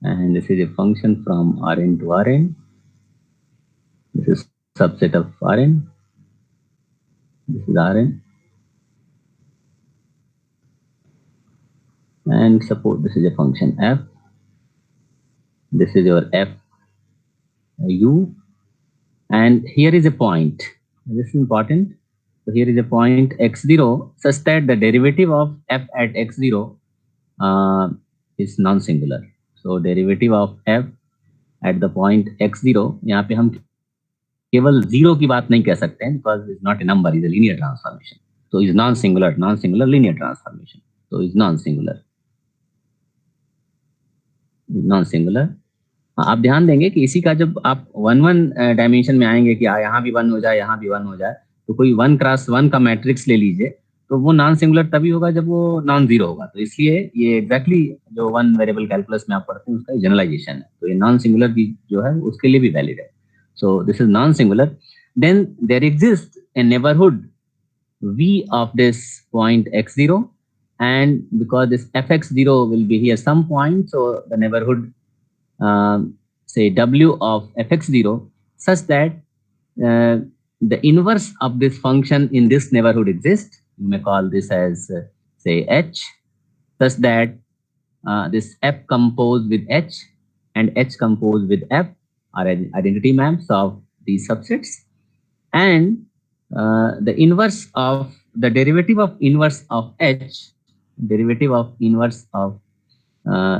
and this is a function from Rn to Rn. This is subset of Rn. This is Rn, and suppose this is a function f. This is your f u, and here is a point. This is important. So here is a point x0 such that the derivative of f at x0 is non-singular. So derivative of f at the point x0, यहाँ पे हम केवल zero की बात नहीं कह सकते हैं because it's not a number, is a linear transformation. So is non-singular linear transformation. So is non-singular. आप ध्यान देंगे कि इसी का जब आप वन डायमेंशन में आएंगे कि यहाँ भी वन हो जाए, यहाँ भी वन हो जाए, तो कोई 1x1 का मैट्रिक्स ले लीजिए, तो वो नॉन सिंगुलर तभी होगा जब वो नॉन जीरो होगा. तो इसलिए ये एग्जैक्टली जो वन वेरिएबल कैलकुलस में आप पढ़ते हैं उसका जनरलाइजेशन है. तो ये नॉन सिंगुलर भी जो है उसके लिए भी वैलिड है. So this is non singular. Then there exist a neighbourhood v of this point x0, and because this fx0 will be here some point, so the neighborhood say w of fx0 such that the inverse of this function in this neighborhood exists. You may call this as say h, such that this f composed with h and h composed with f are identity maps of these subsets, and the inverse of the derivative of inverse of h, derivative of inverse of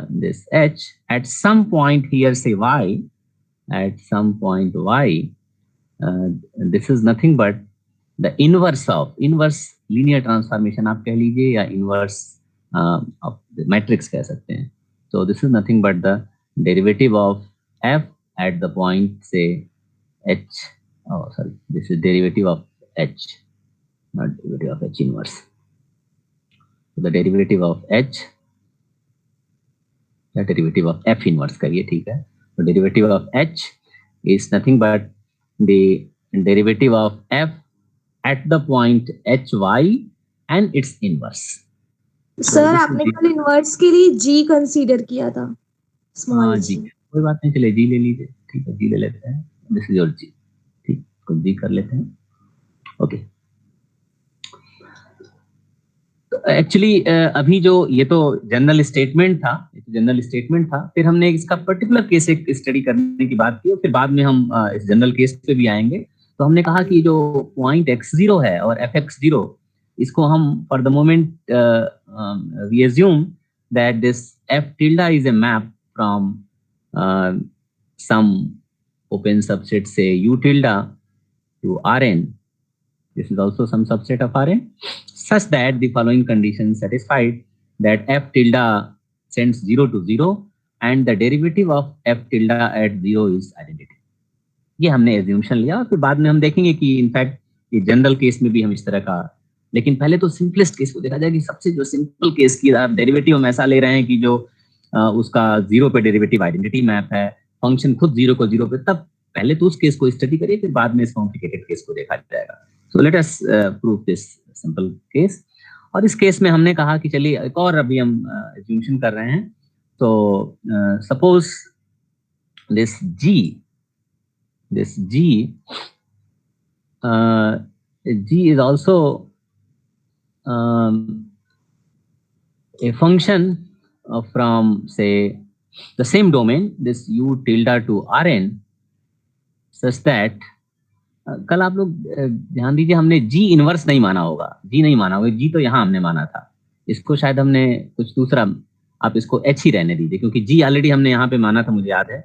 this h at some point here, say y, at some point y, this is nothing but the inverse linear transformation आप कह लीजिए या inverse of the matrix कह सकते हैं. So this is nothing but the derivative of f at the point say h. Oh, sorry, this is derivative of h, not derivative of h inverse. So the derivative of h, the derivative of f inverse करिए, ठीक है. So derivative of h is nothing but the derivative of f at the point hy and its inverse. Sir आपने कल inverse के लिए g consider किया था, small जी. कोई बात नहीं, चलिए g ले लीजिए, ठीक है, g ले लेते हैं. दिस इज योर g, ठीक, कुछ g कर लेते हैं. ओके. एक्चुअली अभी जो ये तो जनरल स्टेटमेंट था, फिर हमने इसका पर्टिकुलर केस एक स्टडी करने की बात की और फिर बाद में हम इस जनरल केस पे भी आएंगे. तो हमने कहा कि जो पॉइंट x0 है और fx0, इसको हम for the moment we assume that this f tilde is a map from some open subset say u tilde to Rn. This is also some subset of Rn, such that the following conditions satisfied, that f tilde sends 0 to 0 and the derivative of f tilde at 0 is identity. ये हमने एज्यूमशन लिया और फिर बाद में हम देखेंगे कि इनफैक्ट ये जनरल केस में भी हम इस तरह का, लेकिन पहले तो सिंपलेस्ट केस को देखा जाए कि सबसे जो सिंपल केस की आप डेरिवेटिव हम ऐसा ले रहे हैं कि जो उसका 0 पे डेरिवेटिव आइडेंटिटी मैप है, फंक्शन खुद 0 को 0 पे, तब पहले तो उस केस को स्टडी करिए, फिर बाद में इस कॉम्प्लिकेटेड केस को देखा जाएगा. सो let us prove this simple case. और इस केस में हमने कहा कि चलिए एक और अभी हम एज्यूमशन कर रहे हैं. तो suppose this g is also a function from say the same domain, this u tilde to Rn, such that कल आप लोग ध्यान दीजिए, हमने g इनवर्स नहीं माना होगा, g तो यहाँ हमने माना था, इसको शायद हमने कुछ दूसरा, आप इसको h ही रहने दीजिए क्योंकि g ऑलरेडी हमने यहाँ पे माना था. मुझे याद है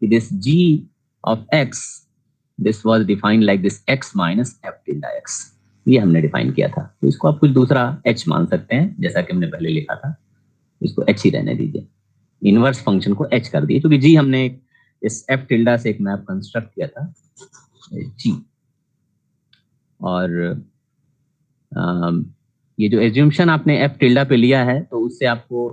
कि this g of x, this was defined like this x minus f tilde x, ये हमने डिफाइन किया था. तो इसको आप कुछ दूसरा h मान सकते हैं, जैसा कि हमने पहले लिखा था. इसको h ही रहने दीजिए, इनवर्स फंक्शन को h कर दिए क्योंकि g हमने इस f tilde से एक मैप कंस्ट्रक्ट किया था g. और ये जो एज्यूमशन आपने f tilde पे लिया है तो उससे आपको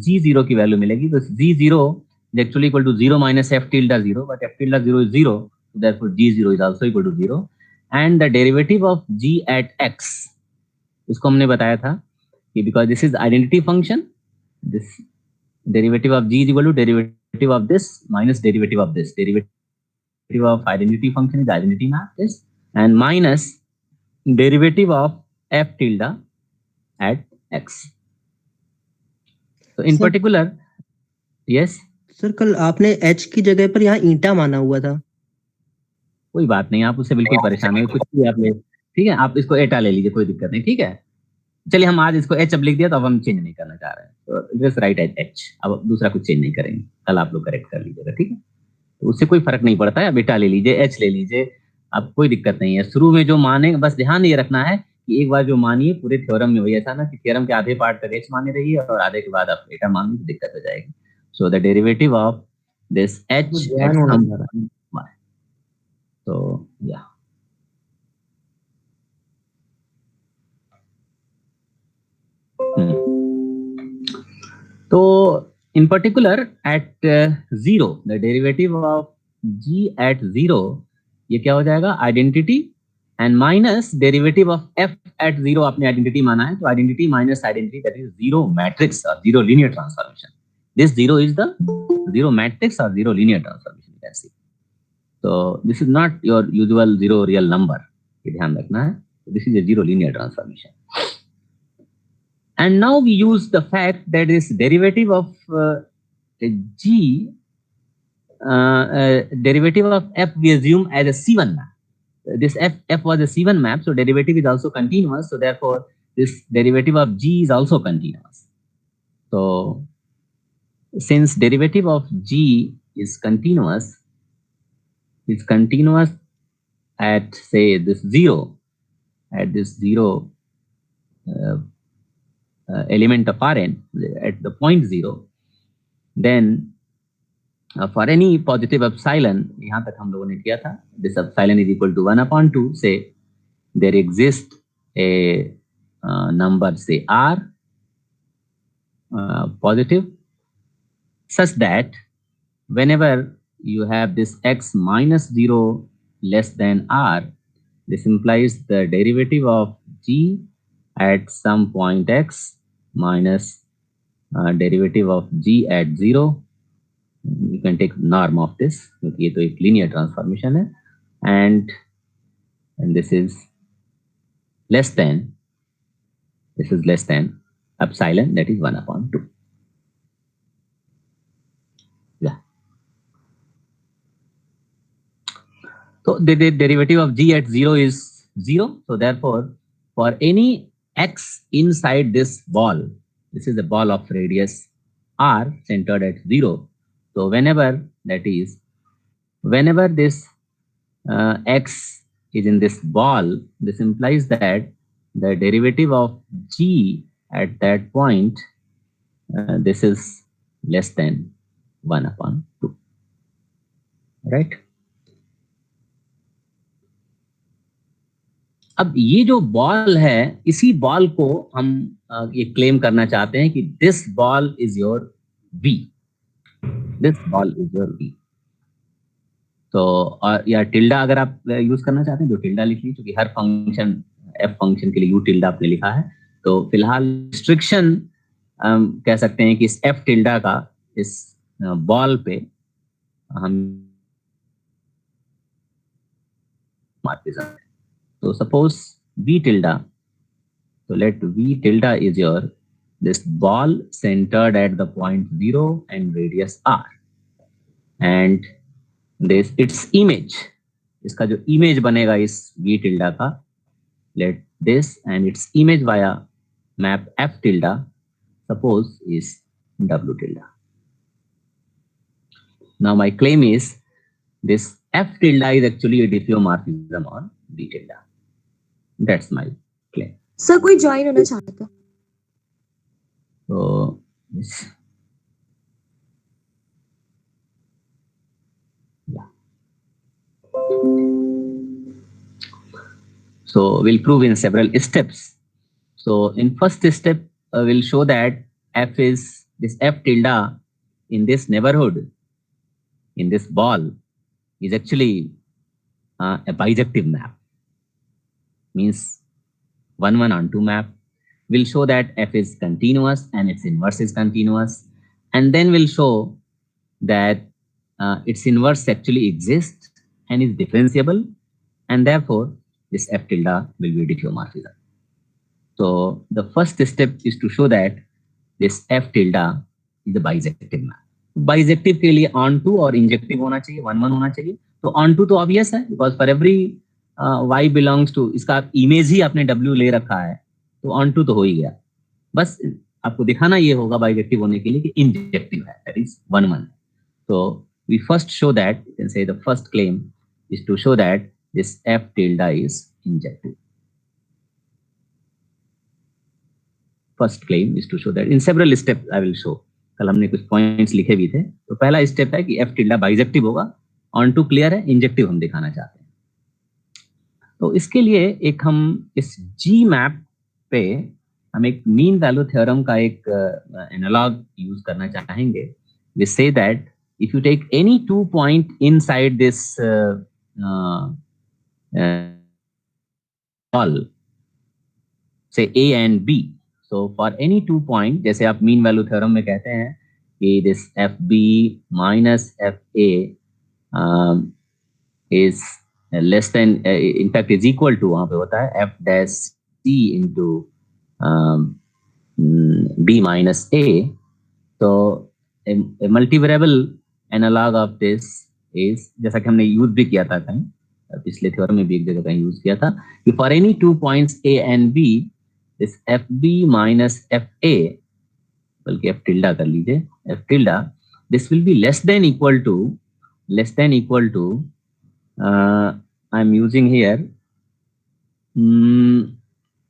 g0 की वैल्यू मिलेगी. तो g0 is actually equal to 0 minus f tilde 0, but f tilde 0 is 0, so therefore g0 is also equal to 0. And the derivative of g at x, इसको हमने बताया था कि because this is identity function, this derivative of g is equal to derivative derivative of this minus derivative of this. Derivative of identity function is identity map this, and minus derivative of f tilde at x. So in particular, yes sir, कल आपने h की जगह पर यहाँ ईंटा माना हुआ था। कोई बात नहीं, आप उससे बिल्कुल परेशान नहीं, कुछ भी आप ले, ठीक है, आप इसको एटा ले लीजिए, कोई दिक्कत नहीं, ठीक है। चलिए हम आज इसको एच अब लिख दिया, तो अब हम चेंज नहीं करना चाह रहे हैं, तो जस्ट राइट एज एच, अब दूसरा कुछ चेंज नहीं करेंगे, कल आप लोग करेक्ट कर लीजिएगा, ठीक है। तो उससे कोई फर्क नहीं पड़ता है, अब एटा ले लीजिए, एच ले लीजिए, अब कोई दिक्कत नहीं है। शुरू में जो माने, बस ध्यान ये रखना है कि एक बार जो मानिए पूरे थ्योरम में वही, ऐसा ना कि थ्योरम के आधे पार्ट तक एच माने रहिए और आधे के बाद आप एटा मान लीजिए, दिक्कत हो जाएगी। So the derivative of this H at some, तो या तो in particular at 0 the derivative of g at 0 ये क्या हो जाएगा, identity and minus derivative of f at 0, आपने आइडेंटिटी माना है, तो identity minus identity, that is zero matrix और zero linear transformation. This zero is the zero matrix और zero linear transformation, you can see. So this is not your usual zero real number, ये ध्यान रखना है, this is a zero linear transformation. And now we use the fact that this derivative of g, derivative of f we assume as a C1 map. This f was a C1 map, so derivative is also continuous. So therefore, this derivative of g is also continuous. So since derivative of g is continuous at say this zero, at this zero. Element of Rn at the point 0, then for any positive epsilon, यहाँ तक हम लोगों ने किया था, this epsilon is equal to 1/2, say there exists a number say r positive, such that whenever you have this x minus 0 less than r, this implies the derivative of g at some point x minus derivative of g at 0. You can take norm of this, क्योंकि ये तो एक linear transformation है, and this is less than epsilon, that is 1/2. Yeah. So the derivative of g at 0 is 0. So therefore, for any x inside this ball, this is a ball of radius r centered at 0. So whenever this x is in this ball, this implies that the derivative of g at that point, this is less than 1/2, right? अब ये जो ball है, इसी ball को हम ये claim करना चाहते हैं कि this ball is your v, this ball is your v। तो और या टिल्डा अगर आप यूज करना चाहते हैं तो टिल्डा लिख लीजिए, क्योंकि हर फंक्शन f फंक्शन के लिए u टिल्डा आपने लिखा है। तो फिलहाल रिस्ट्रिक्शन कह सकते हैं कि इस f टिल्डा का इस बॉल पे हम So suppose v tilde, so let v tilde is your this ball centered at the point 0 and radius r, and this its image, इसका जो image बनेगा इस v tilde का, let this and its image via map f tilde suppose is w tilde. Now my claim is this f tilde is actually a diffeomorphism on v tilde. That's my claim. Sir कोई join होना चाहता था? So yes. Yeah. So we'll prove in several steps. So in first step, we'll show that f is this f tilde in this neighborhood, in this ball, is actually a bijective map. Means 1/2 map. We'll show that f is continuous and its inverse is continuous, and then we'll show that its inverse actually exists and is differentiable, and therefore this F tilde will be diffeomorphism. So the first step is to show that this F tilde is a bijective map. Bijective के लिए on to और injective होना चाहिए, 1 1 होना चाहिए. तो onto तो obvious है, because for every y belongs to, इसका इमेज ही आपने w ले रखा है, तो ऑन टू तो हो ही गया. बस आपको दिखाना ये होगा बाइजेक्टिव होने के लिए कि इंजेक्टिव है, that is 1 1. So we first show that, you can say the first claim is to show that this F tilde is injective. First claim is to show that. In several steps I will show. कल हमने कुछ points लिखे भी थे. तो पहला step है कि F tilde बाइजेक्टिव होगा, ऑन टू क्लियर है, इंजेक्टिव हम दिखाना चाहते हैं. तो इसके लिए एक हम इस G मैप पे हम एक मीन वैल्यू थ्योरम का एक एनालॉग यूज करना चाहेंगे. We say that if you take any 2 point inside this ball, say A and B, so for any 2 point, जैसे आप मीन वैल्यू थ्योरम में कहते हैं कि this FB minus FA is less than, in fact is equal to, वहाँ पे होता है F dash C into B minus A. So a multivariable analogue of this is, जैसा कि हमने यूज भी किया था कहीं पिछले थ्योरम में भी एक जगह कहीं यूज किया था, कि for any 2 points A and B, this FB minus FA, बल्कि F tilde कर लीजिए, F tilde, this will be less than equal to I am using here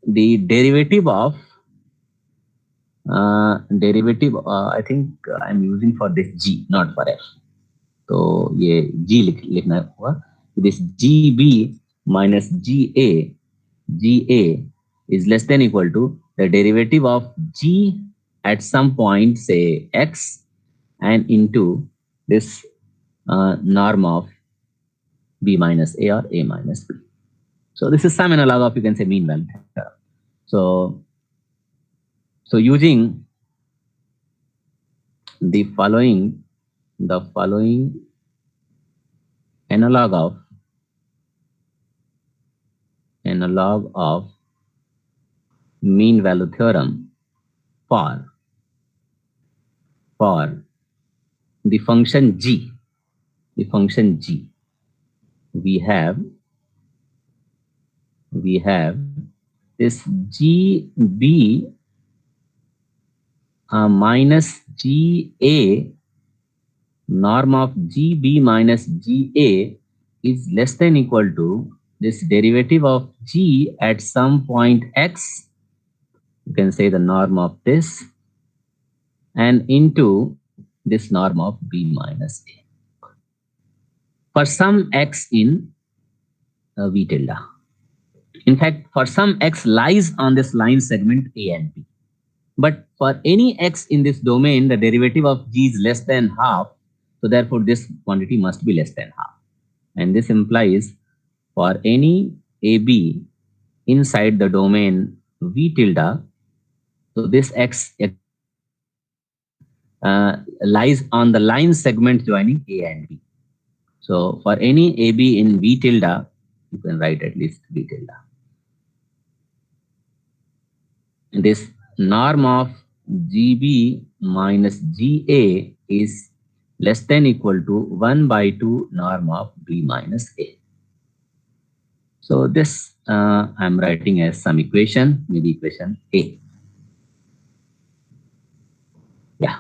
the derivative of I think I'm using for this G, not for F. तो ये G लिखना होगा. This GB minus GA is less than equal to the derivative of G at some point, say X, and into this norm of B minus A or A minus B. So this is some analog of, you can say, mean value. So using the following analog of mean value theorem for the function G, we have this GB minus GA, norm of GB minus GA is less than equal to this derivative of G at some point X, you can say the norm of this, and into this norm of B minus A for some X in V tilde. In fact, for some X lies on this line segment A and B. But for any X in this domain, the derivative of G is less than half. So therefore, this quantity must be less than half. And this implies for any AB inside the domain V tilde, so this X lies on the line segment joining A and B. So for any AB in V tilde, you can write at least V tilde. And this norm of GB minus GA is less than equal to 1/2 norm of B minus A. So this I'm writing as some equation, maybe equation A. Yeah.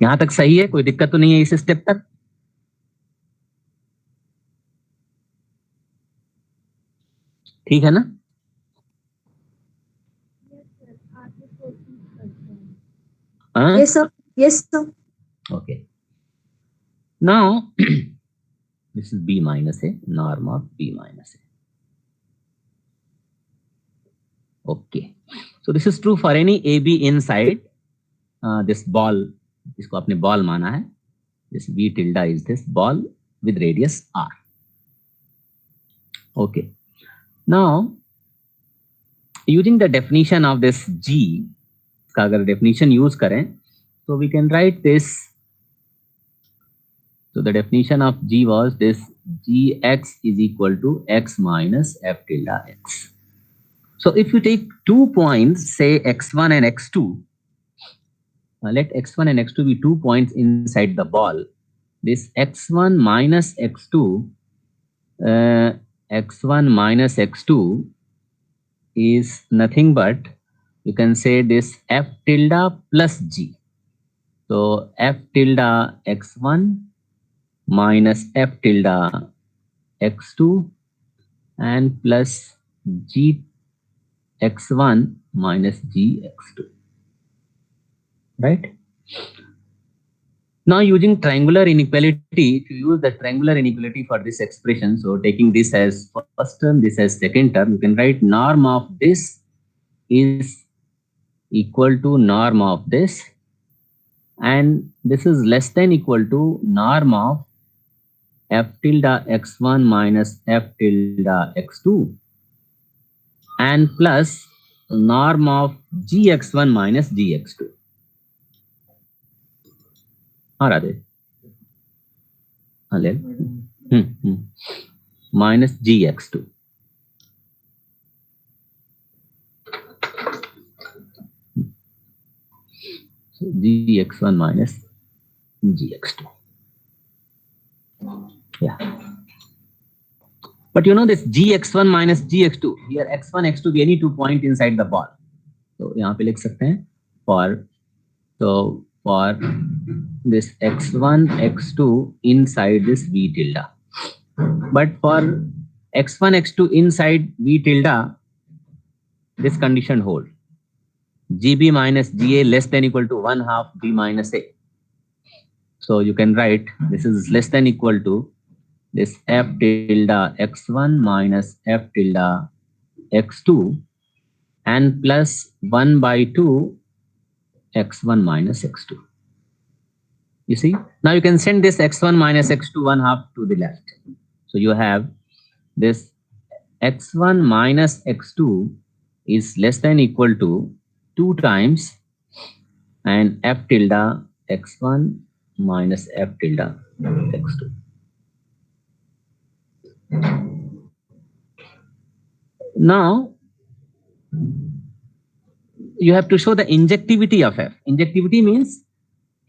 यहाँ तक सही है, कोई दिक्कत तो नहीं है इस स्टेप तक? ठीक है ना? Yes sir. Yes sir. Okay. Now this is B minus A, norm of B minus A. Okay. So this is true for any AB inside this ball. इसको आपने बॉल माना है. This V tilde is this ball with radius R. Okay. Now using the definition of this G, का अगर definition use करें, so we can write this So the definition of G was this: Gx is equal to x minus f tilde x. So if you take 2 points, say x1 and x2, let x1 and x2 be 2 points inside the ball. This x1 minus x2, x1 minus x2 is nothing but, you can say, this f tilde plus g. So f tilde x1 minus f tilde x2 and plus g x1 minus g x2, right? Now using triangular inequality, if you use the triangular inequality for this expression, so taking this as first term, this as second term, you can write norm of this is equal to norm of this, and this is less than equal to norm of f tilde x1 minus f tilde x2 and plus norm of gx1 minus gx2. Or are they? Minus gx2. So gx1 minus gx2. Yeah. But you know this gx1 minus gx2, here x1, x2 be any 2 point inside the ball. So यहाँ पे लिख सकते हैं for this x1, x2 inside this v tilde. But for x1, x2 inside v tilde, this condition hold. gb minus ga less than equal to 1/2 b minus a. So you can write this is less than equal to this f tilde x1 minus f tilde x2 and plus 1/2 x1 minus x2. You see, now you can send this x1 minus x2 1/2 to the left. So you have this x1 minus x2 is less than equal to 2 times and f tilde x1 minus f tilde x2. Now you have to show the injectivity of f. Injectivity means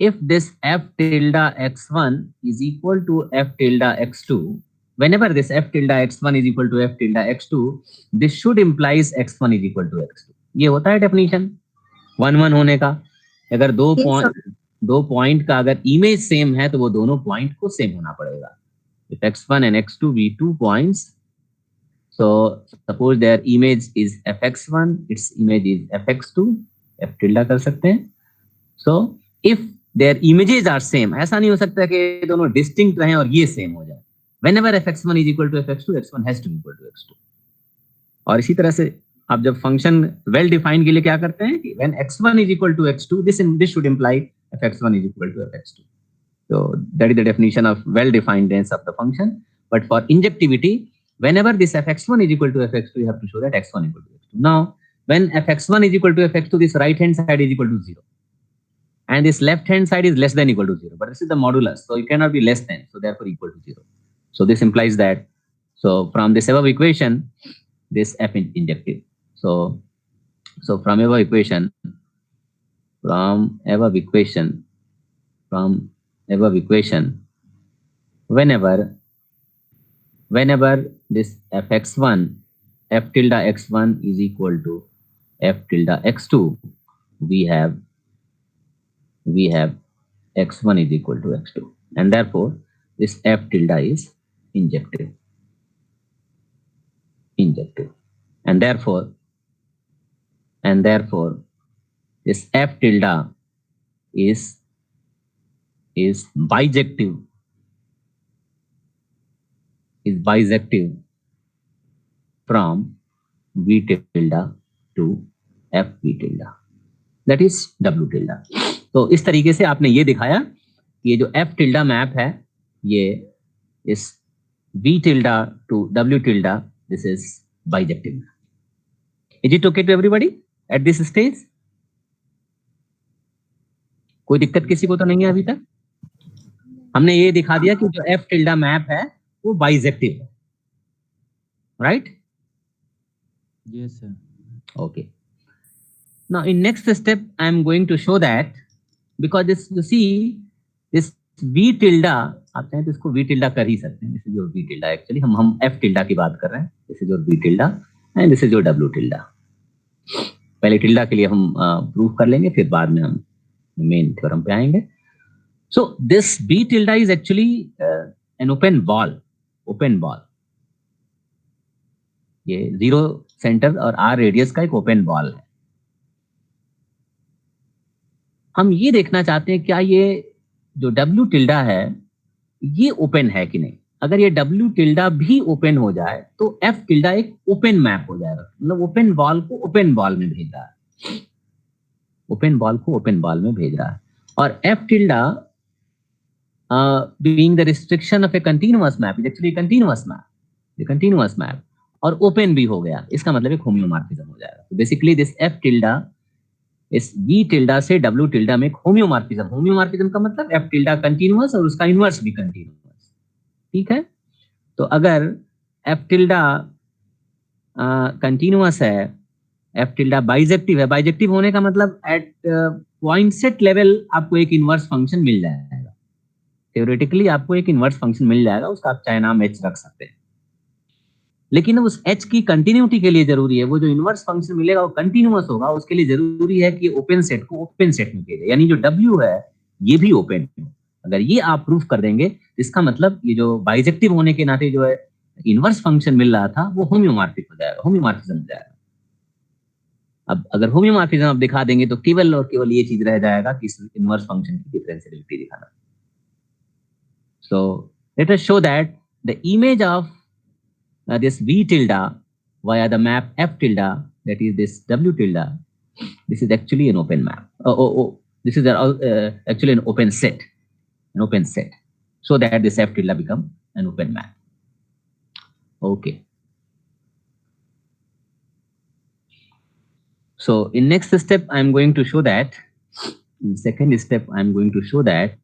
if this f tilde x1 is equal to f tilde x2, whenever this f tilde x1 is equal to f tilde x2, this should implies x1 is equal to x2. ये होता है definition 1-1 होने का. अगर दो point का अगर image same है तो वो दोनों पॉइंट को सेम होना पड़ेगा. If x1 and x2 be 2 points, so suppose their image is fx1, its image is fx2, f tilde कर सकते हैं. So if their images are same, ऐसा नहीं हो सकता कि दोनों distinct रहें और ये same हो जाए. Whenever fx1 is equal to fx2, x1 has to be equal to x2. और इसी तरह से आप जब फंक्शन वेल डिफाइंड के लिए क्या करते हैं कि when x1 is equal to x2, this should imply fx1 is equal to fx2. So that is the definition of well-definedness of the function. But for injectivity, whenever this fx1 is equal to fx2, you have to show that x1 equal to x2. Now, when fx1 is equal to fx2, this right-hand side is equal to 0. And this left-hand side is less than equal to 0. But this is the modulus, so it cannot be less than, so therefore equal to 0. So this implies that, so from this above equation, this f is injective. So from above equation, whenever this fx1, f tilde x1 is equal to f tilde x2, we have x1 is equal to x2, and therefore this f tilde is injective, and therefore this f tilde is bijective from v tilde to f v tilde, that is w tilde. तो इस तरीके से आपने ये दिखाया कि ये जो f tilde मैप है ये इस v tilde to w tilde, this is bijective. Is it okay to everybody at this stage? कोई दिक्कत किसी को तो नहीं है अभी तक? हमने ये दिखा दिया कि जो एफ टिल्डा मैप है वो बाइजेक्टिव है, right? Yes, sir. Okay. Now in next step, I am going to show that because this you see this v tilde, आप चाहें तो इसको v tilde कर ही सकते हैं. This is your v tilde. Actually हम f tilde की बात कर रहे हैं. This is your v tilde and this is your w tilde. पहले tilde के लिए हम प्रूफ कर लेंगे, फिर बाद में हम मेन थ्योरम पे आएंगे. So this v tilde is actually an open ball. ये 0 सेंटर और r रेडियस का एक ओपन बॉल है. हम ये देखना चाहते हैं क्या ये जो w टिल्डा है ये ओपन है कि नहीं. अगर ये w टिल्डा भी ओपन हो जाए तो f टिल्डा एक ओपन मैप हो जाएगा. मतलब ओपन बॉल को ओपन बॉल में भेज रहा है, ओपन बॉल को ओपन बॉल में भेज रहा है. और f tilde being the restriction of a continuous map is actually a continuous map और ओपन भी हो गया, इसका मतलब एक होम्योमॉर्फिज्म हो जाएगा. बेसिकली दिस f टिल्डा इस v टिल्डा से w टिल्डा में एक होम्योमॉर्फिज्म का मतलब f टिल्डा कंटीन्यूअस और उसका इनवर्स भी कंटीन्यूअस. ठीक है, तो अगर f टिल्डा कंटीन्यूअस है, f टिल्डा बाइजेक्टिव है. बाइजेक्टिव होने का मतलब एट पॉइंट सेट लेवल आपको एक इनवर्स फंक्शन मिल जाएगा. थ्योरेटिकली आपको एक इनवर्स फंक्शन मिल जाएगा, उसका आप चाहे नाम h रख सकते हैं. लेकिन उस h की कंटिन्यूटी के लिए जरूरी है वो जो इनवर्स फंक्शन मिलेगा वो कंटिन्यूअस होगा. उसके लिए जरूरी है कि ओपन सेट को ओपन सेट में भेजे, यानी जो w है ये भी ओपन हो. अगर ये आप प्रूफ कर देंगे तो इसका मतलब ये जो बाइजेक्टिव होने के नाते जो है इनवर्स फंक्शन मिल रहा था वो होम्योमॉर्फिक हो जाएगा, होम्योमॉर्फिज्म हो जाएगा. अब अगर होम्योमॉर्फिज्म आप दिखा देंगे तो केवल और केवल ये चीज रह जाएगा कि इनवर्स फंक्शन की डिफरेंशिएबिलिटी दिखाना. So let us show that the image of this v tilde via the map f tilde, that is this w tilde, this is actually an open map. This is actually an open set, so that this f tilde become an open map. Okay. So in next step, I am going to show that. In second step, I am going to show that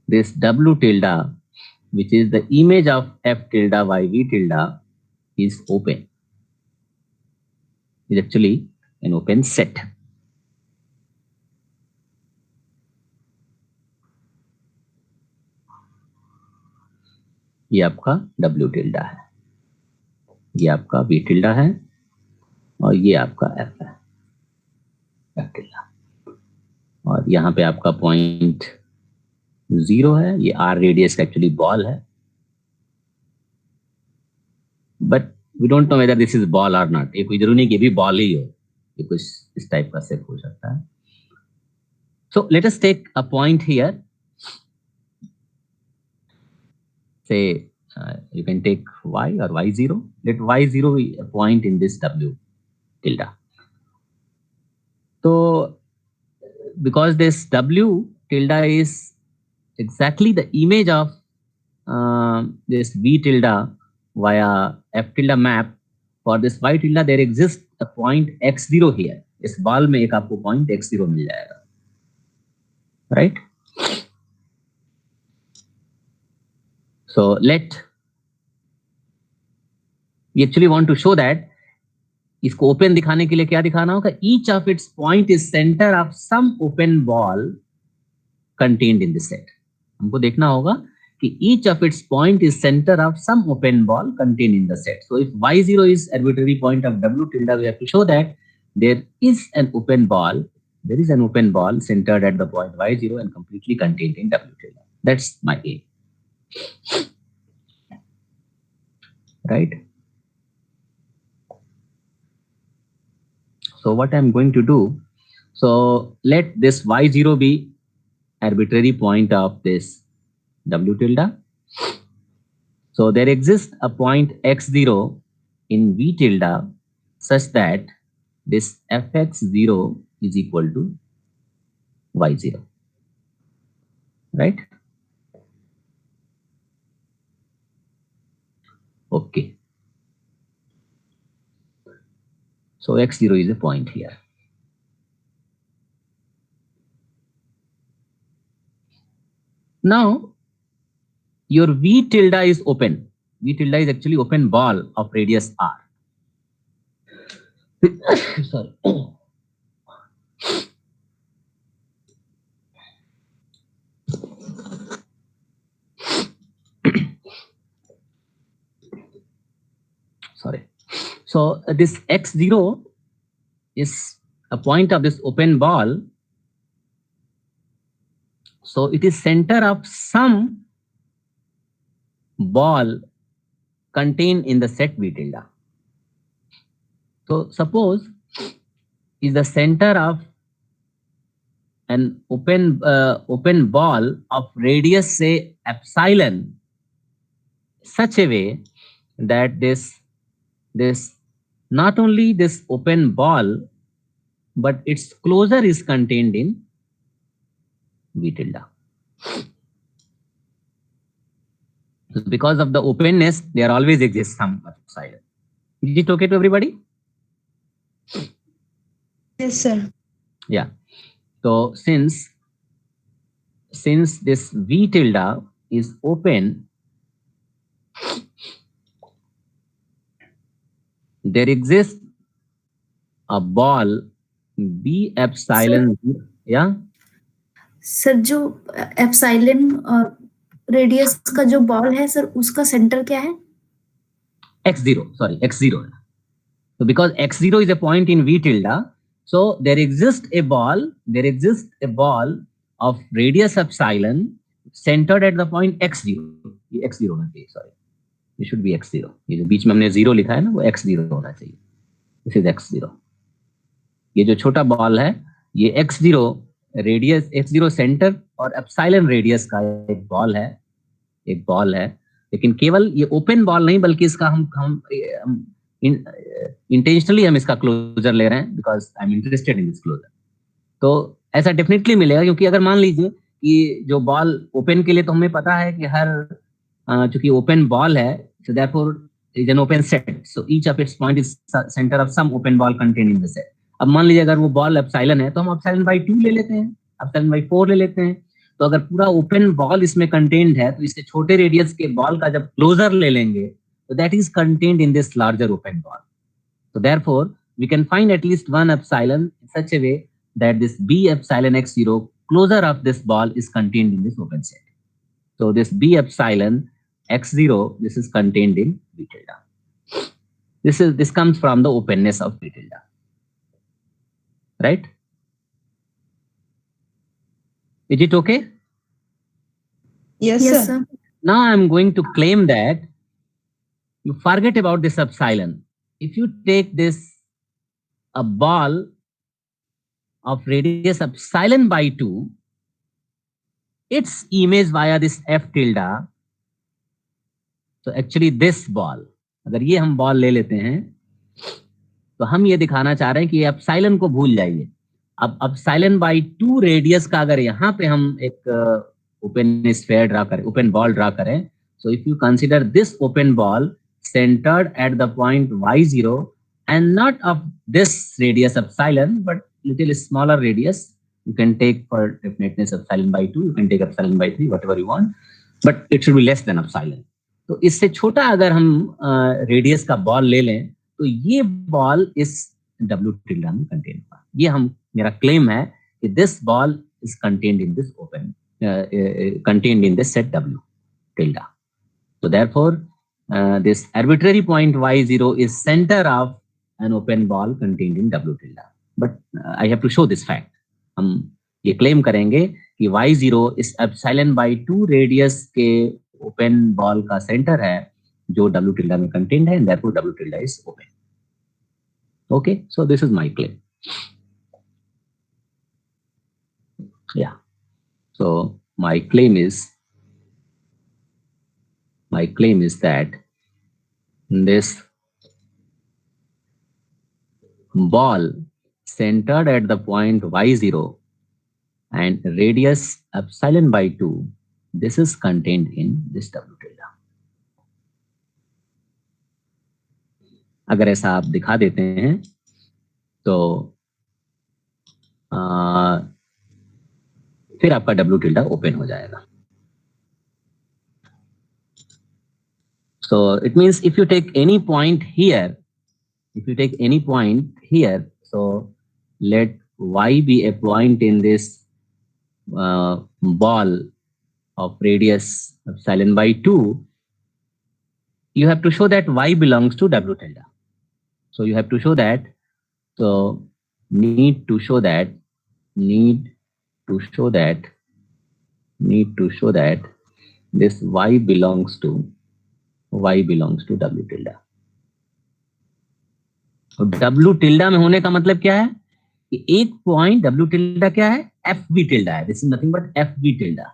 this w tilde, which is the image of f tilde by v tilde, is open. Is actually an open set. ये आपका w tilde है, ये आपका v tilde है और ये आपका f है, f टिल्डा. और यहाँ पे आपका पॉइंट 0 है. ये r रेडियस का एक्चुअली बॉल है, but we don't know whether this is ball और नॉट. ये कोई जरूरी नहीं कि भी बॉल ही हो, ये कुछ इस टाइप का सेट हो सकता है. So let us take a point here. Say you can take y or y0. Let y0 be a point in this w tilde. So because this w tilde is exactly the image of this v tilde via f tilde map, for this y tilde there exists a point x0 here. इस ball में एक आपको point x0 मिल जाएगा, right? So we actually want to show that इसको open दिखाने के लिए क्या दिखाना होगा? Each of its point is center of some open ball contained in the set. हमको देखना होगा कि each of its point is center of some open ball contained in the set. So if y0 is arbitrary point of w tilde, we have to show that there is an open ball. There is an open ball centered at the point y0 and completely contained in w tilde. That's my aim. Right? So what I'm going to do, so let this y0 be arbitrary point of this w tilde. So there exists a point x0 in v tilde such that this fx0 is equal to y0, right? Okay. So x0 is a point here. Now your V tilde is open. V tilde is actually open ball of radius r. Sorry. Sorry. So this x0 is a point of this open ball. So it is center of some ball contained in the set V tilde. So suppose is the center of an open ball of radius say epsilon, such a way that this not only this open ball but its closure is contained in V tilde. Because of the openness, there always exists some epsilon. Is it okay to everybody? Yes, sir. Yeah. So since this V tilde is open, there exists a ball B epsilon. Yeah. Sir जो epsilon radius का जो ball है sir उसका centre क्या है? x0. Sorry, x0. So because x0 is a point in V tilde, so there exists a ball of radius epsilon centered at the point x0. ये x0 होना चाहिए. Sorry, it should be x0. ये जो बीच में हमने 0 लिखा है ना, वो x0 होना चाहिए. This is x0. ये जो छोटा बॉल है, ये x0 रेडियस, x0 सेंटर और एप्सिलॉन रेडियस का एक बॉल है. लेकिन केवल ये ओपन बॉल नहीं, बल्कि इसका हम इंटेंशनली हम इसका क्लोजर ले रहे हैं, because I am interested in this closure. तो ऐसा डेफिनेटली मिलेगा, क्योंकि अगर मान लीजिए कि जो बॉल ओपन के लिए तो हमें पता है कि हर चूंकि ओपन बॉल है, so therefore is an open set, so each of its point is center of some open ball contained in the set. अब मान लीजिए अगर वो बॉल एप्सिलॉन है तो हम एप्सिलॉन बाई 2 ले लेते हैं, एप्सिलॉन बाई 4 ले लेते हैं. तो अगर पूरा ओपन बॉल इसमें कंटेन्ड है तो इससे छोटे रेडियस के बॉल का जब क्लोजर ले लेंगे तो that is contained in this larger open ball. So therefore we can find at least one epsilon in such a way that this B epsilon x0 closure of this ball is contained in this open set. So this B epsilon x0, this is contained in V tilde. This comes from the openness of V tilde. Right? Is it okay? Yes, Yes sir. sir. Now I'm going to claim that you forget about this epsilon. If you take a ball of radius epsilon by 2, its image via this f tilde, so actually this ball, अगर ये हम ball ले लेते हैं तो हम ये दिखाना चाह रहे हैं कि एप्सिलॉन को भूल जाइए. अब एप्सिलॉन बाई 2 रेडियस का अगर यहाँ पे हम एक ओपन स्फीयर ड्रा करें, ओपन बॉल ड्रा करें, so if you consider this open ball centered at the point y0 and not of this radius epsilon but little smaller radius, you can take for definiteness epsilon by 2, you can take epsilon by 3, whatever you want, but it should be less than epsilon. तो इससे छोटा अगर हम radius का ball ले लें तो ये बॉल इस W tilde में कंटेन होगा. ये मेरा क्लेम है कि this ball is contained in this open contained in this set W tilde. So therefore this arbitrary point y0 is center of an open ball contained in W tilde. But I have to show this fact. हम ये claim करेंगे कि y0 इस epsilon by 2 radius के open ball का center है जो W tilde में contained है, and therefore W tilde is open. Okay, so this is my claim. Yeah. So my claim is that this ball centered at the point y0 and radius epsilon by 2, this is contained in this W tilde. अगर ऐसा आप दिखा देते हैं तो फिर आपका W tilde open हो जाएगा. So it means if you take any point here, so let y be a point in this ball of radius epsilon by 2, you have to show that y belongs to w tilde. So you have to show that, so need to show that this y belongs to w tilde. और w tilde में होने का मतलब क्या है कि एक point w tilde क्या है, fv tilde है, this is nothing but fv tilde.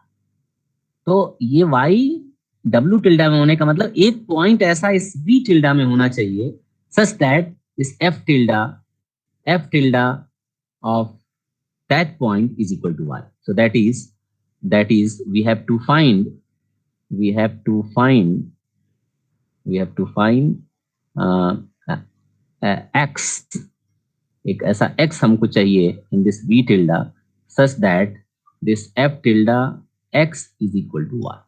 तो ये y w tilde में होने का मतलब एक पॉइंट ऐसा इस v tilde में होना चाहिए such that this f tilde of that point is equal to y. So that is we have to find x, एक ऐसा x हमको चाहिए in this v tilde such that this f tilde x is equal to y.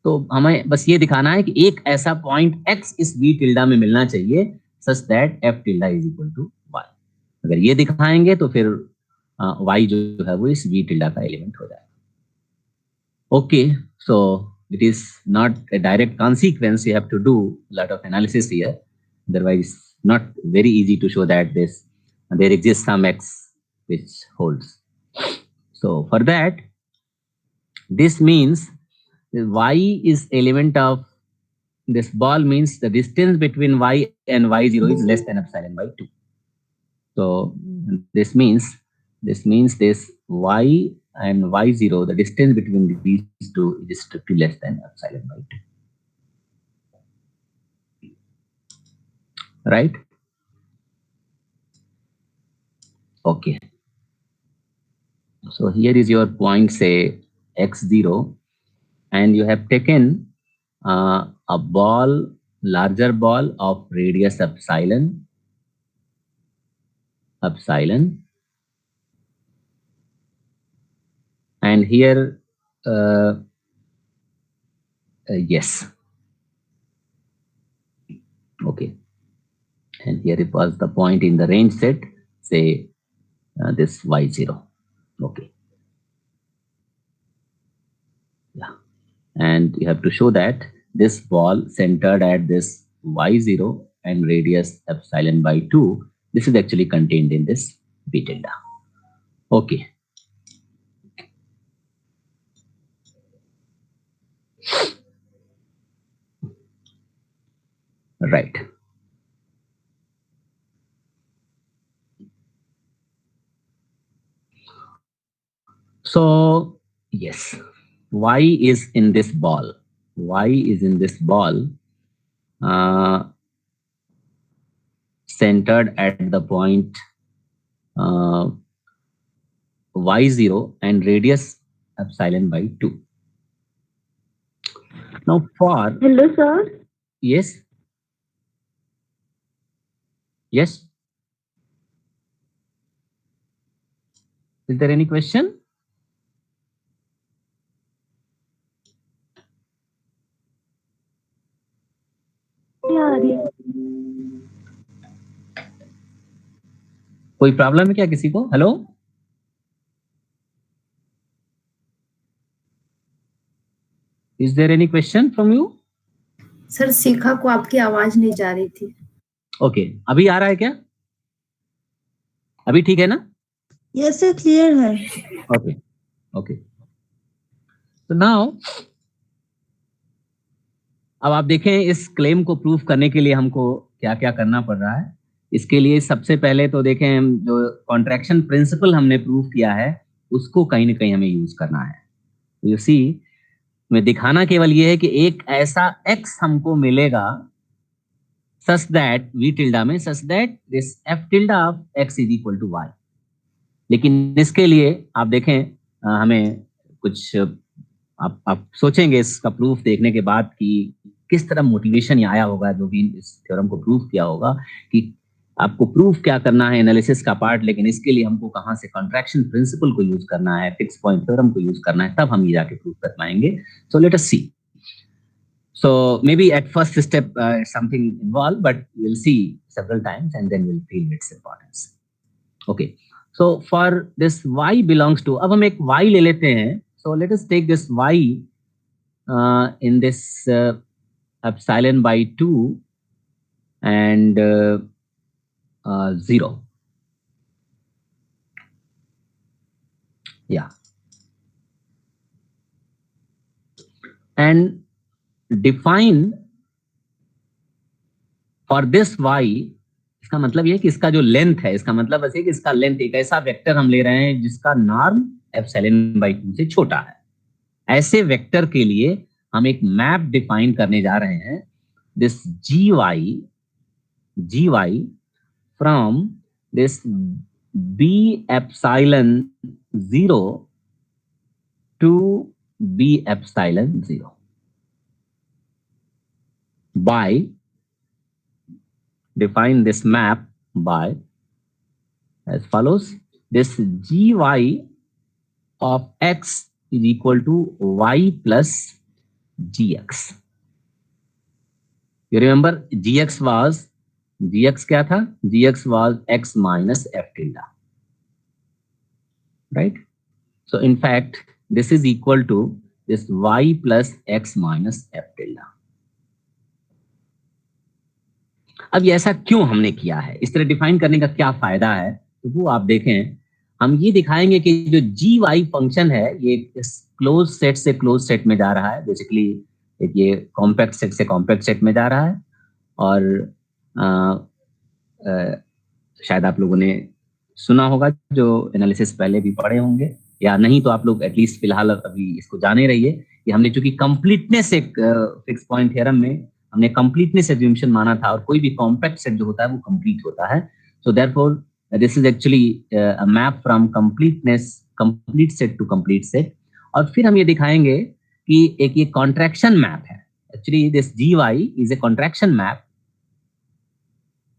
तो हमें बस ये दिखाना है कि एक ऐसा पॉइंट x इस v tilde में मिलना चाहिए such that f tilde is equal to y. अगर ये दिखाएंगे तो फिर y जो है वो इस v tilde का एलिमेंट हो जाएगा. Okay, so it is not a direct consequence. You have to do a lot of analysis here. Otherwise, not very easy to show that there exists some x which holds. So for that, this means y is element of this ball, means the distance between y and y0 is less than epsilon by 2. So this means this y and y0, the distance between these two is strictly less than epsilon by 2. Right? Okay. So here is your point, say x0, and you have taken a ball, larger ball of radius epsilon, and here yes, okay, and here it was the point in the range set, say this y0, okay, yeah, and you have to show that this ball centered at this y0 and radius epsilon by 2, this is actually contained in this v tilde. Okay. Right. So yes, y is in this ball. Centered at the point y0 and radius epsilon by 2. Now for Hello, sir. Yes. Yes. Is there any question? Yeah. कोई problem है क्या किसी को? Hello, is there any question from you? Sir Shikha को आपकी आवाज नहीं जा रही थी. ओके, अभी आ रहा है क्या? अभी ठीक है ना? यस सर, क्लियर है. Okay okay. तो नाउ अब आप देखें इस क्लेम को प्रूफ करने के लिए हमको क्या क्या करना पड़ रहा है. इसके लिए सबसे पहले तो देखें, हम जो कॉन्ट्रैक्शन प्रिंसिपल हमने प्रूफ किया है उसको कहीं ना कहीं हमें यूज करना है. यू सी, मैं दिखाना केवल ये है कि एक ऐसा x हमको मिलेगा such that v tilde में such that this f tilde of x is equal to y. लेकिन इसके लिए आप देखें हमें कुछ आप सोचेंगे इसका प्रूफ देखने के बाद कि किस तरह मोटिवेशन आया होगा जो भी इस थ्योरम को प्रूफ किया होगा कि आपको प्रूफ क्या करना है एनालिसिस का पार्ट, लेकिन इसके लिए हमको कहाँ से कॉन्ट्रैक्शन प्रिंसिपल को यूज करना है, फिक्स पॉइंट थ्योरम को यूज करना है, तब हम ये जाके प्रूफ कर पाएंगे. So let us see. So maybe at first step something involved, but we'll see several times and then we'll feel its importance. Okay. So for this y belongs to, अब हम एक y ले लेते हैं. So let us take this y in this epsilon by 2 and 0. Yeah. And define for this y, इसका मतलब ये कि इसका जो लेंथ है, इसका मतलब ऐसे कि इसका लेंथ एक ऐसा वेक्टर हम ले रहे हैं जिसका नॉर्म एप्सिलॉन बाई 2 से छोटा है. ऐसे वेक्टर के लिए हम एक मैप डिफाइन करने जा रहे हैं. This gy from this b epsilon 0 to b epsilon 0 by, define this map by as follows. This gy of x is equal to y plus gx. You remember gx क्या था? gx was x minus f tilde, right? So in fact this is equal to this y plus x minus f tilde. अब ये ऐसा क्यों हमने किया है, इस तरह डिफाइन करने का क्या फायदा है, तो वो आप देखें. हम ये दिखाएंगे कि जो जी वाई फंक्शन है ये इस क्लोज सेट से क्लोज सेट में जा रहा है. बेसिकली ये कॉम्पैक्ट सेट से कॉम्पैक्ट सेट में जा रहा है. और शायद आप लोगों ने सुना होगा, जो एनालिसिस पहले भी पढ़े होंगे, या नहीं तो आप लोग एटलीस्ट फिलहाल अभी इसको जाने रहिए कि हमने चूंकि कंप्लीटनेस एक फिक्स पॉइंट थ्योरम में हमने कंप्लीटनेस एज्यूम्पशन माना था, और कोई भी कॉम्पैक्ट सेट जो होता है वो कंप्लीट होता है. So therefore this is actually a map from complete set to complete set. और फिर हम ये दिखाएंगे कि एक ये कॉन्ट्रैक्शन मैप है. Actually this G Y is a contraction map,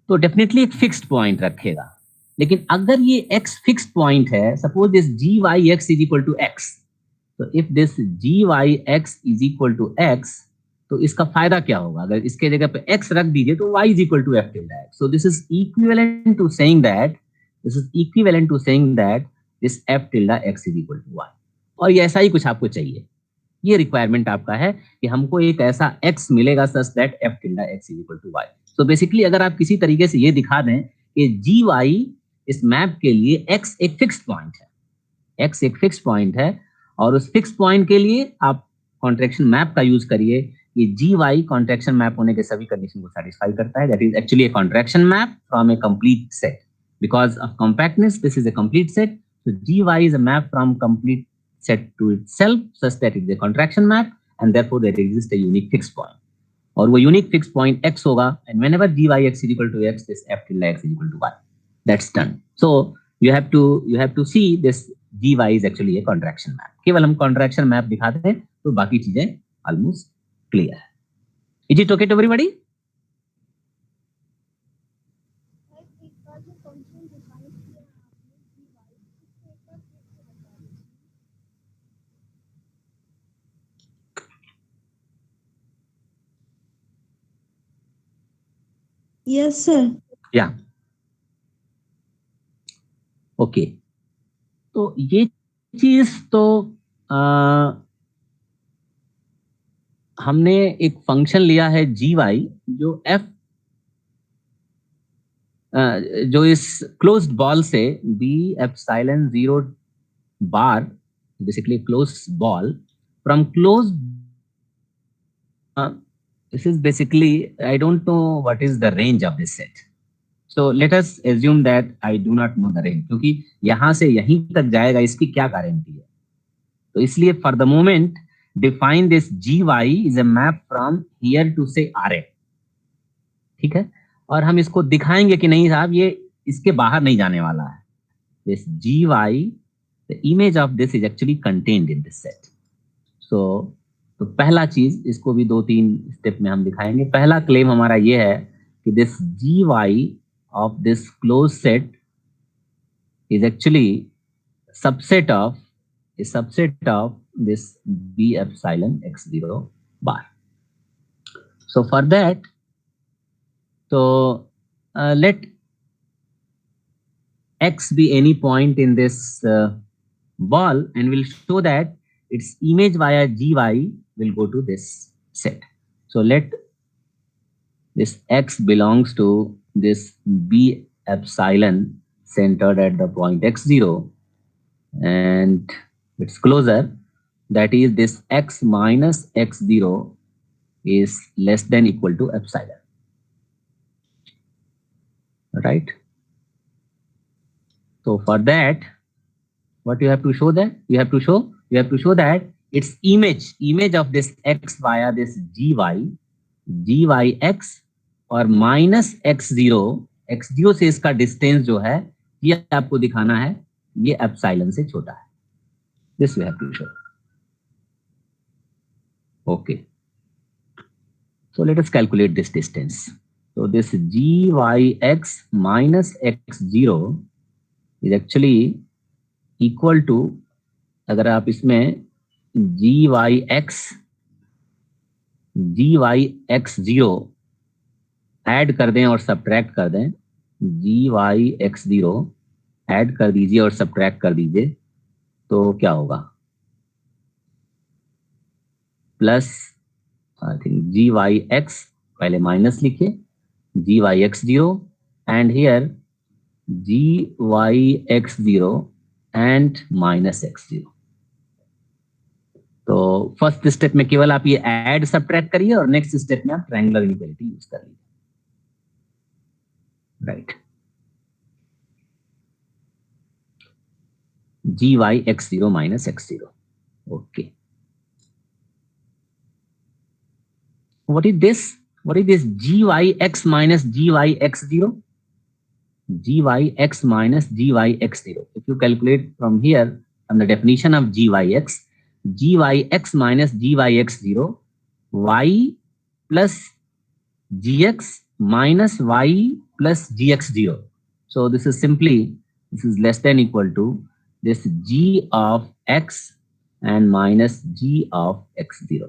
तो डेफिनेटली एक फिक्स्ड पॉइंट रखेगा. लेकिन अगर ये x फिक्स्ड पॉइंट है, suppose this G Y X is equal to X, तो if this G Y X is equal to X, तो इसका फायदा क्या होगा? अगर इसके जगह पे x रख दीजिए तो y is equal to f tilde x. So this is equivalent to saying that this f tilde x is equal to y. और ये ऐसा ही कुछ आपको चाहिए. ये रिक्वायरमेंट आपका है कि हमको एक ऐसा x मिलेगा such that f tilde x is equal to y. So basically अगर आप किसी तरीके से ये दिखा दें कि जी वाई इस मैप के लिए x एक फिक्स्ड पॉइंट है, x एक फिक्स्ड पॉइंट है, और उस फिक्स्ड पॉइंट के लिए आप कॉन्ट्रैक्शन मैप का यूज करिए. ये जी वाई कॉन्ट्रैक्शन मैप होने के सभी कंडीशन को सेटिस्फाई करता है. That is actually a contraction map from a complete set. Because of compactness this is a complete set. So G Y is a map from complete set to itself such that it is a contraction map, and therefore there exist a unique fixed point. और वो unique fixed point x होगा, and whenever G Y X is equal to x, this f tilde x is equal to y. That's done. So you have to see this gy is actually a contraction map. केवल हम contraction map दिखाते हैं तो बाकी चीजें almost clear है. Is it okay to everybody? Yes, sir. Yeah. Okay. तो ये चीज तो हमने एक फंक्शन लिया है जी वाई जो एफ जो इस क्लोज्ड बॉल से B epsilon 0 bar, basically closed ball from closed, this is basically, I don't know what is the range of this set. So let us assume that I do not know the range, क्योंकि यहाँ से यहीं तक जाएगा इसकी क्या guarantee है. तो इसलिए for the moment define this gy is a map from here to say Rn. ठीक है, और हम इसको दिखाएंगे कि नहीं साहब ये इसके बाहर नहीं जाने वाला है. This gy, the image of this is actually contained in this set. So तो पहला चीज, इसको भी 2-3 स्टेप में हम दिखाएंगे. पहला क्लेम हमारा ये है कि this gy of this closed set is actually subset of this B epsilon x0 bar. So for that, so let x be any point in this ball, and we'll show that its image via gy will go to this set. So let this x belongs to this B epsilon centered at the point x0, and its closure, that is this x minus x0 is less than equal to epsilon, right? So for that, what you have to show that you have to show that its image of this x via this gy x और minus x0 से इसका distance जो है ये आपको दिखाना है, ये एप्सिलॉन से छोटा है. This we have to show. Okay, so let us calculate this distance. So this gyx minus x0 is actually equal to, अगर आप इसमें gyx0 ऐड कर दें और सब्ट्रैक्ट कर दें, gyx0 ऐड कर दीजिए और सब्ट्रैक्ट कर दीजिए, तो क्या होगा? प्लस आई थिंक gyx, पहले माइनस लिखिए, gyx0 and here gyx0 and minus x0. तो फर्स्ट स्टेप में केवल आप ये ऐड सब्ट्रैक्ट करिए और नेक्स्ट स्टेप में आप ट्रायंगुलर इनइक्वालिटी यूज कर लीजिए, right. gyx0 minus x0. Okay. What is this? What is this gyx minus gyx0? Gyx minus gyx0. If you calculate from here, from the definition of gyx minus gyx0, y plus gx minus y plus gx0. So this is simply, this is less than equal to this g of x and minus g of x0,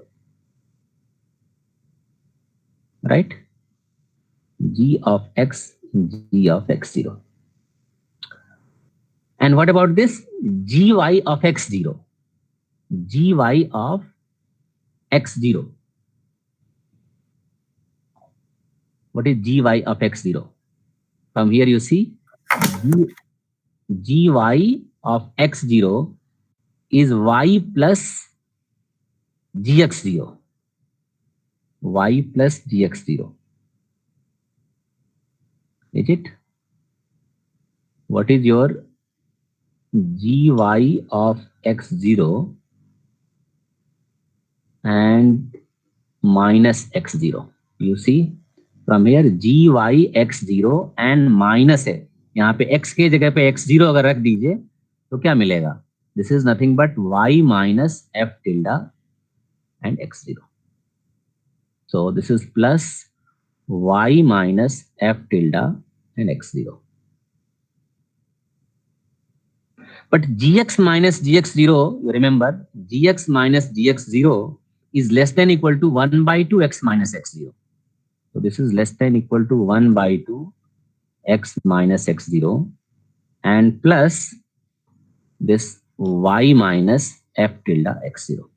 right? G of x, g of x0. And what about this gy of x0? Gy of x0. What is gy of x0? From here you see gy of x0 is y plus gx0. Y plus gx0. Is it? What is your gy of x0 and minus x0? You see from here gy x0 and minus है, यहाँ पे x के जगह पे x0 अगर रख दीजिए तो क्या मिलेगा? This is nothing but y minus f tilde and x0. So this is plus y minus f tilde and x0. But gx minus gx0, you remember, gx minus gx0 is less than equal to 1 by 2 x minus x0. So this is less than equal to 1 by 2 x minus x0 and plus this y minus f tilde x0.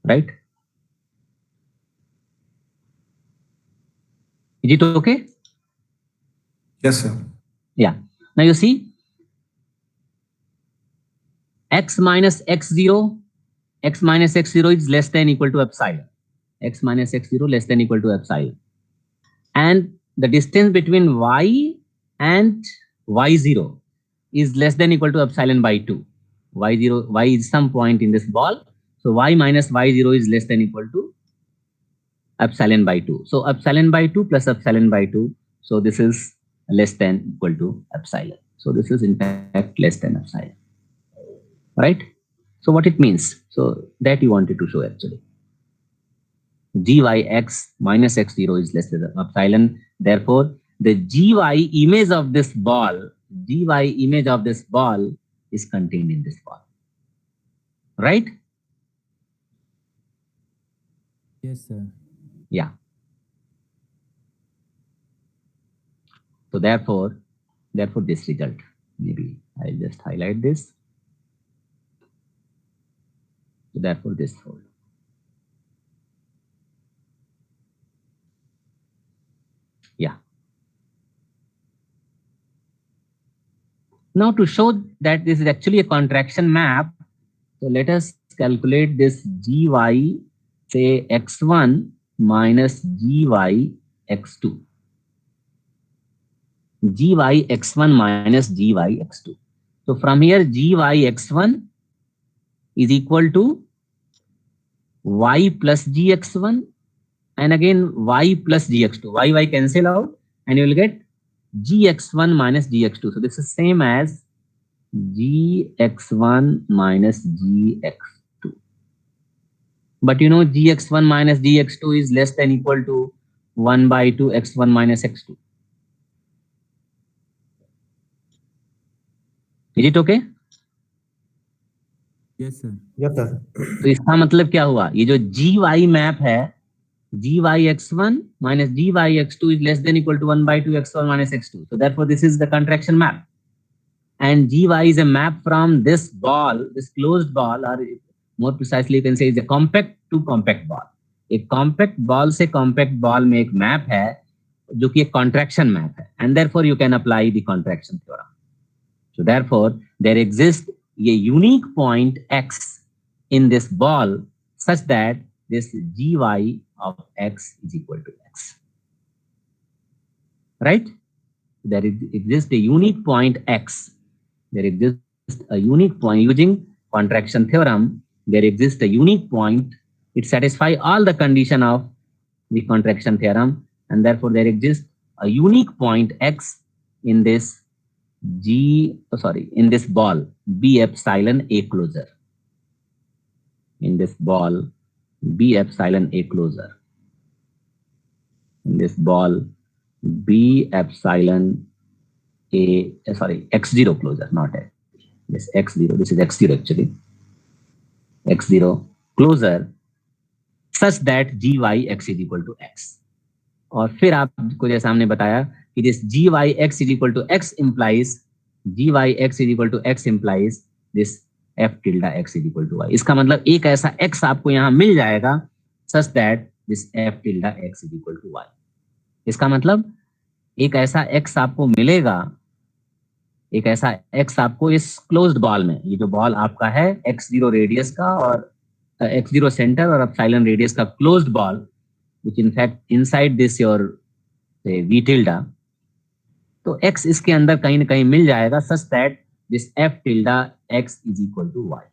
Right? Is it okay? Yes, sir. Yeah. Now you see x minus x0 is less than equal to epsilon. X minus x0 less than equal to epsilon. And the distance between y and y0 is less than equal to epsilon by 2. Y is some point in this ball. So y minus y0 is less than equal to epsilon by 2. So epsilon by 2 plus epsilon by 2. So this is less than equal to epsilon. So this is in fact less than epsilon. Right? So what it means? So that you wanted to show actually. gyx minus x0 is less than epsilon. Therefore, the gy image of this ball is contained in this ball. Right? Yes, sir. Yeah. So therefore this result, maybe I'll just highlight this. So therefore this whole. Yeah. Now to show that this is actually a contraction map, so let us calculate this gy, say x1 minus gy x2. Gy x1 minus gy x2. So from here gy x1 is equal to y plus gx1 and again y plus gx2. Y cancel out and you will get gx1 minus gx2. So this is same as gx1 minus gx2. But you know gx1 minus gx2 is less than equal to 1 by 2 x1 minus x2. Is it okay? Yes, sir. Yes, sir. तो इसका मतलब क्या हुआ, ये जो gy map है gyx1 minus gyx2 is less than equal to 1 by 2 x1 minus x2. So therefore this is the contraction map. And gy is a map from this ball, this closed ball, or more precisely you can say is a compact to compact ball. एक compact ball से compact ball में एक map है जो कि एक contraction map है, and therefore you can apply the contraction theorem. So therefore there exists a unique point x in this ball such that this gy of x is equal to x. Right? There exists a unique point x. There exists a unique point using contraction theorem. There exists a unique point. It satisfies all the condition of the contraction theorem, and therefore there exists a unique point x in this in this ball B epsilon A closure. In this ball B epsilon A closure. In this ball B epsilon A, x0 closure, not A. This x0, this is x0 actually. x0 closure such that gy x is equal to x. और फिर आपको जैसा हमने बताया कि this gy x is equal to x implies this f tilde x is equal to y. इसका मतलब एक ऐसा x आपको यहाँ मिल जाएगा such that this f tilde x is equal to y. इसका मतलब एक ऐसा x आपको मिलेगा, एक ऐसा x आपको इस क्लोज्ड बॉल में, ये जो बॉल आपका है x0 रेडियस का और x0 सेंटर और एप्सिलॉन रेडियस का closed ball, which in fact inside this your say v tilde, तो x इसके अंदर कहीं ना कहीं मिल जाएगा such that this f tilde x is equal to y.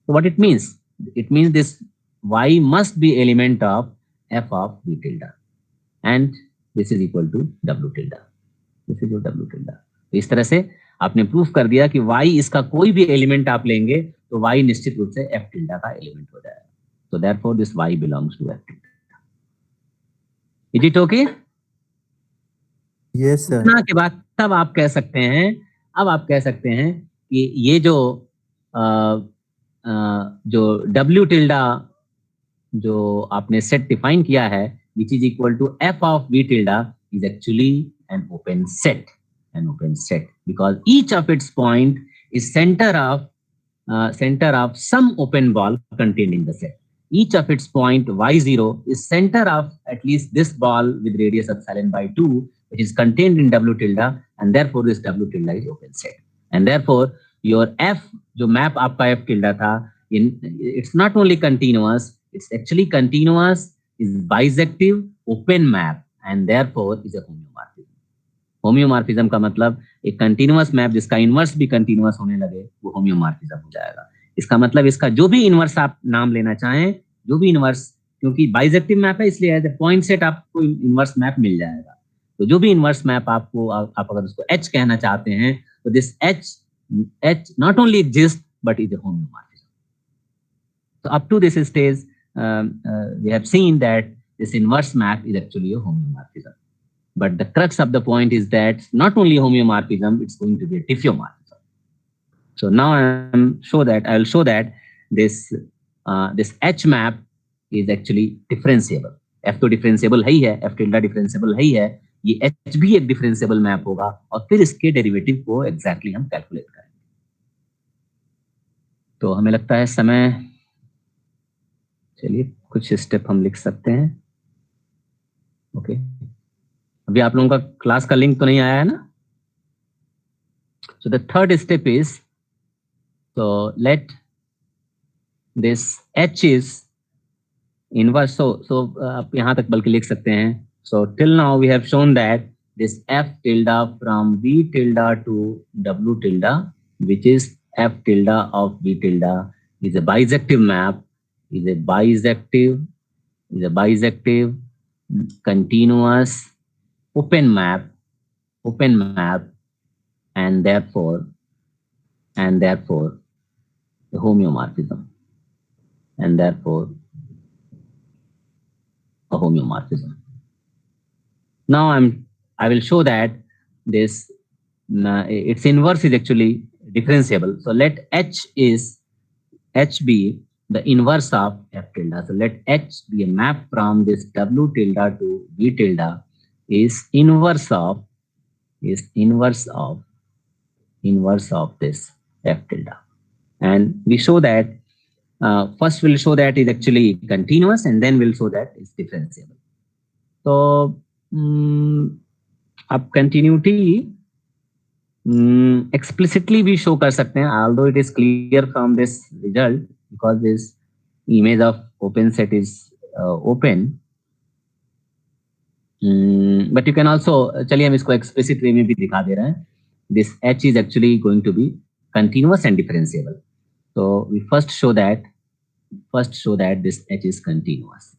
So what it means? It means this y must be element of f of v tilde and this is equal to w tilde. This is your w tilde. तो इस तरह से आपने proof कर दिया कि y इसका कोई भी एलिमेंट आप लेंगे तो y निश्चित रूप से f tilde का एलिमेंट हो जाएगा. So therefore this y belongs to f tilde. Is it okay? Yes, sir. इतना के बाद तब आप कह सकते हैं, अब आप कह सकते हैं कि ये जो W tilde जो आपने सेट डिफाइन किया है which is equal to f of v tilde is actually an open set, because each of its point is center of some open ball contained in the set. Each of its point y0 is center of at least this ball with radius epsilon by 2, which is contained in w tilde, and therefore this w tilde is open set. And therefore your f, जो map आपका f tilde था, it's not only continuous, it's actually continuous, is bisective, open map, and therefore is a homeomorphism. होम्योमॉर्फिज्म का मतलब एक continuous map जिसका inverse भी continuous होने लगे वो होम्योमॉर्फिज्म हो जाएगा. इसका मतलब इसका जो भी इनवर्स आप नाम लेना चाहें, जो भी इनवर्स, क्योंकि बाइजेक्टिव मैप है इसलिए एज ए पॉइंट सेट आपको इनवर्स मैप मिल जाएगा. तो जो भी इनवर्स मैप आपको, आप अगर उसको H कहना चाहते हैं तो this H not only exists but is a homeomorphism. So up to this stage we have seen that this inverse map is actually a homeomorphism. But the crux of the point is that not only homeomorphism, it's going to be a diffeomorphism. So now I will show that this H map is actually differentiable. F तो differentiable है ही है, F tilde differentiable है ही है, ये H भी एक differentiable map होगा और फिर इसके derivative को exactly हम calculate करेंगे. तो हमें लगता है समय, चलिए कुछ स्टेप हम लिख सकते हैं. ओके, अभी आप लोगों का क्लास का लिंक तो नहीं आया है ना? So the third step is, so let this H is inverse. So आप यहाँ तक बल्कि लिख सकते हैं. So till now we have shown that this F tilde from V tilde to W tilde, which is F tilde of V tilde, is a bisective map, is a bisective continuous open map, and therefore the homeomorphism, and therefore a homeomorphism. Now I will show that this its inverse is actually differentiable. So let H be the inverse of F tilde. So let H be a map from this W tilde to V tilde is inverse of this F tilde. And we show that first we'll show that is actually continuous, and then we'll show that it's differentiable. So आप continuity explicitly भी show कर सकते हैं, although it is clear from this result because this image of open set is open. But you can also, चलिए हम इसको explicit way में भी दिखा दे रहे हैं. This H is actually going to be continuous and differentiable. So we first show that this H is continuous.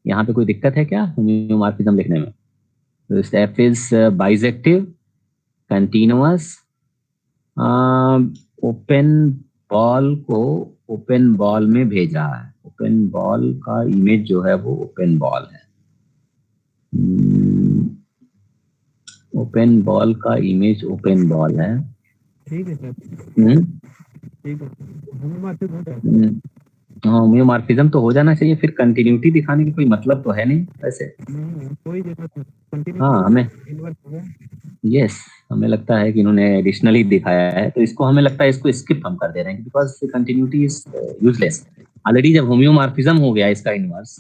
यहाँ पे कोई दिक्कत है क्या होमियोमॉर्फिज्म लिखने में? तो इस F is bisective, continuous, open ball को ओपन बॉल में भेज रहा है. ओपन बॉल का इमेज जो है वो ओपन बॉल है. ओपन बॉल का इमेज ओपन बॉल है. ठीक है सर, ठीक है. होमियोमॉर्फिज्म तो हो जाना चाहिए, फिर कंटिन्यूटी दिखाने की कोई मतलब तो है नहीं वैसे. कोई जरूरत नहीं. हाँ, हमें हमें लगता है कि इन्होंने एडिशनली दिखाया है, तो इसको हमें लगता है इसको स्किप हम कर दे रहे हैं because continuity is useless. Already जब होमियोमॉर्फिज्म हो गया इसका इनवर्स,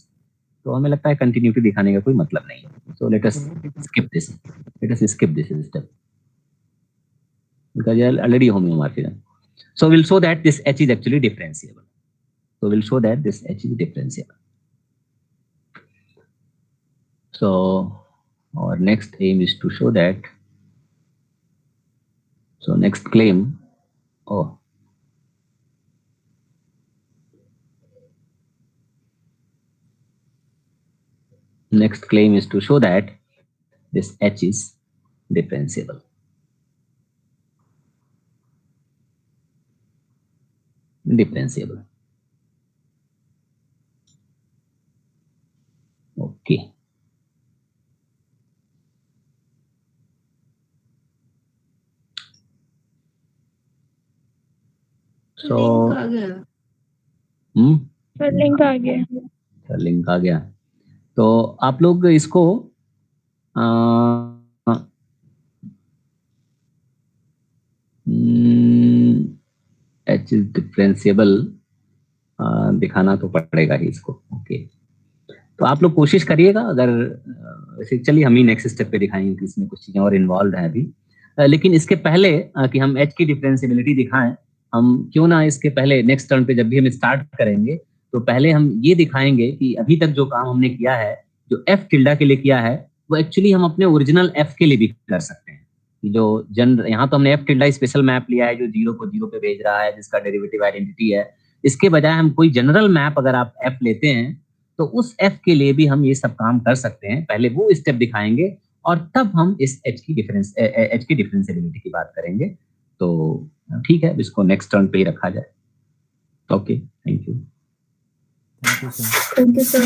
तो हमें लगता है कंटिन्यूटी दिखाने का कोई मतलब नहीं है. So let us skip this step because already homeomorphism. So we'll show that this H is actually differentiable. So our next aim is to show that. So next claim. Next claim is to show that this H is differentiable. Okay. So link आ गया. Link आ गया. तो आप लोग इसको H is differentiable दिखाना तो पड़ेगा ही इसको. ओके, तो आप लोग कोशिश करिएगा. अगर वैसे चलिए हम ही नेक्स्ट स्टेप पे दिखाएंगे कि इसमें कुछ चीजें और इन्वॉल्व हैं अभी. लेकिन इसके पहले कि हम H की डिफरेंशिएबिलिटी दिखाएं, हम क्यों ना इसके पहले नेक्स्ट टर्न पे जब भी हम स्टार्ट करेंगे तो पहले हम ये दिखाएंगे कि अभी तक जो काम हमने किया है, जो F टिल्डा के लिए किया है, वो एक्चुअली हम अपने ओरिजिनल F के लिए भी कर सकते हैं. जो यहाँ तो हमने F टिल्डा स्पेशल मैप लिया है जो 0 को 0 पे भेज रहा है, जिसका डेरिवेटिव आइडेंटिटी है. इसके बजाय हम कोई जनरल मैप अगर आप F लेते हैं तो उस F के लिए भी हम ये सब काम कर सकते हैं. पहले वो स्टेप दिखाएंगे और तब हम इस H की डिफरेंशिएबिलिटी की बात करेंगे. तो ठीक है, इसको नेक्स्ट टर्न पे ही रखा जाए. Okay, thank you. Thank you sir. Thank you sir.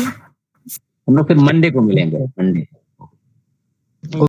हम लोग फिर मंडे को मिलेंगे, मंडे।